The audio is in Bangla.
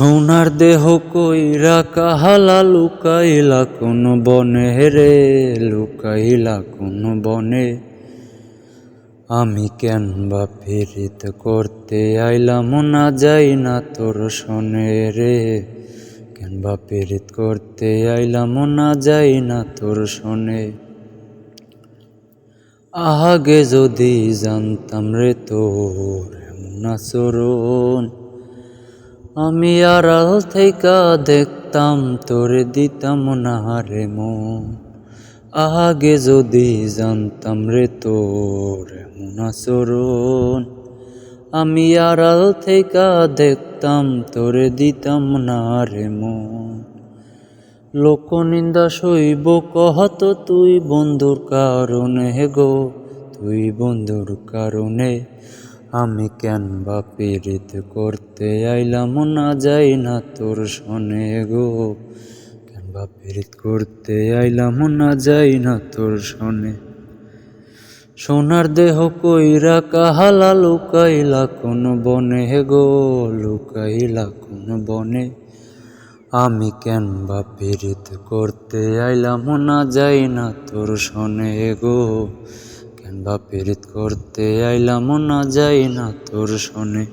সোনার দেহ কইরা কাহালা লুকাইলা কোন বনে রে, লুকাইলা কোন বনে। আমি কেন বা পীড়িত করতে আইলাম না যাই না তোর শোনে রে, কেন বা পীড়িত করতে আইলাম না যাই না তোর শোনে। আগে যদি জানতাম রে তোর এমন আচরণ, আমি আড়াল থেইকা দেখতাম তোরে দিতাম না রে মন। আগে যদি জানতাম রে তোর এমন আচরণ, আমি আড়াল থেইকা দেখতাম তোরে দিতাম না রে মন। লোকনিন্দা সইব কহত তুই বন্ধুর কারণে গো, তুই বন্ধুর কারণে। আমি কেন বা পীড়িত করতে আইলাম না যাই না তোর শোনে গো, কেন বা পীড়িত করতে আইলাম না যাই না তোর শোনে। সোনার দেহ কইরা কাহালা লুকাইলা কোন বনে গো, লুকাইলা কোন বনে। আমি কেন বা পীড়িত করতে আইলাম না যাই না তোর শোনে গো, কেন বা পীড়িত করতে আইলাম না যাই না তোর শোনে।